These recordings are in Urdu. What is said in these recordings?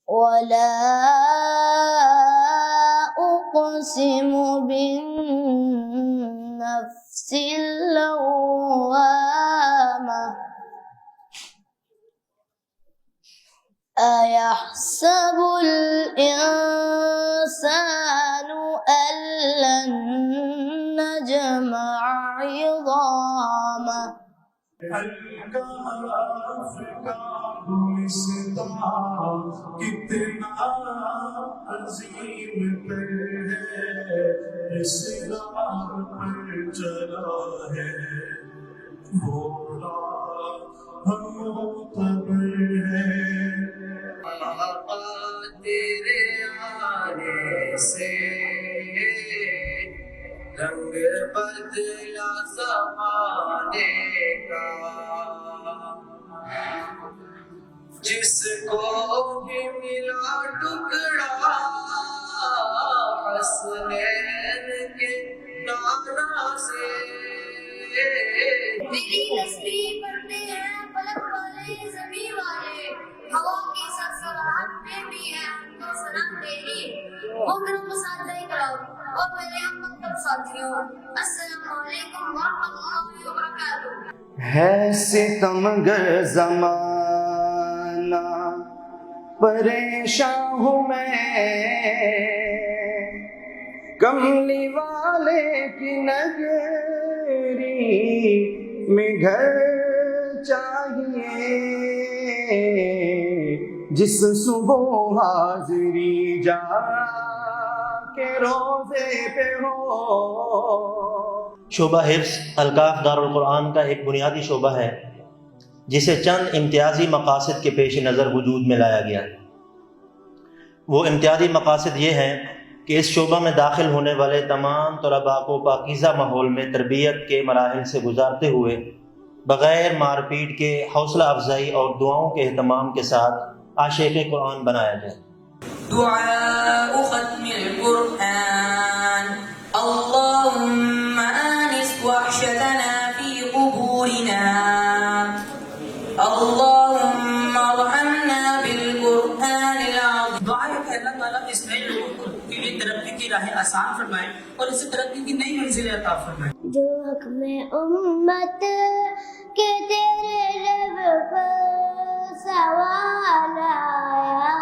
ولا أقسم بالنفس اللوامة أيحسب الإنسان أن لن نجمع عظامه کتنا عظیم پر ہے اس راہ پر چلا ہے بولا ہم خبر ہے آقا تیرے آنے سے رنگ بدلا زمانے کا جس کو بھی ملا ٹکڑا حسنین کے نانا سے میری تصویر پڑھتے ہیں فلک والے زمین والے ہوا کی سرسراہٹ میں بھی ہے تو سلام تیری محترم اساتذہ کرام اور میرے ہم مکتب ساتھیوں السلام علیکم ورحمۃ اللہ وبرکاتہ۔ ہے ستمگر زمانہ پریشان ہوں میں کملی والے کی نگری میں گھر چاہیے جس صبح حاضری جا کے روزے پہ ہو۔ شعبہ حفظ الکاف دارالقرآن کا ایک بنیادی شعبہ ہے جسے چند امتیازی مقاصد کے پیش نظر وجود میں لایا گیا۔ وہ امتیازی مقاصد یہ ہیں کہ اس شعبہ میں داخل ہونے والے تمام طلباء کو پاکیزہ ماحول میں تربیت کے مراحل سے گزارتے ہوئے بغیر مار پیٹ کے حوصلہ افزائی اور دعاؤں کے اہتمام کے ساتھ عاشق قرآن بنایا جائے۔ دعاء ختم القرآن اللهم آنس وحشتنا في قبورنا اللهم ارحمنا بالقرآن العظيم۔ دعا ہے کہ اللہ تعالیٰ اس نئے لوگوں کو کے لیے ترقی کی راہیں آسان فرمائے اور اسے ترقی کی نئی منزلیں عطا فرمائے۔ جو حق میں امت کے تیرے لب پر سوال آیا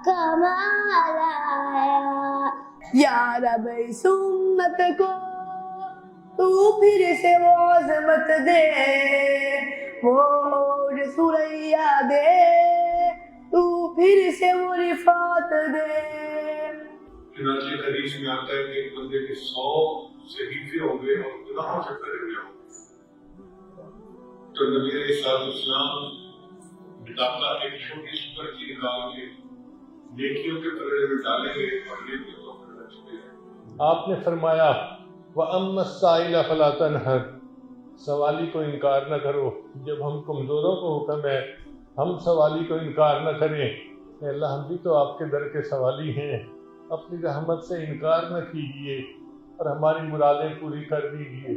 کمال آیا یا رب اس امت کو تو پھر سے وہ عظمت دے وہ رسولیا دے تو پھر سے وہ رفعت دے۔ چنانچہ حدیث میں آتا ہے کہ ایک بندے کے 100 صحیفے ہوں گے اور گناہوں سے بھرے ہوئے ہوں گے تو نبی علیہ السلام ڈاکہ ایک چھوٹی سی پرچی نکال کے نیکیوں کے پلڑے میں ڈالیں گے اور نیکیوں کو پھر رکھتے ہیں۔ آپ نے فرمایا وَأَمَّا السَّائِلَ فَلَا تَنْهَرْ، سوالی کو انکار نہ کرو۔ جب ہم کمزوروں کو حکم ہے ہم سوالی کو انکار نہ کریں کہ اللہ ہم بھی تو آپ کے در کے سوالی ہیں، اپنی رحمت سے انکار نہ کیجیے اور ہماری مرادیں پوری کر دیجیے۔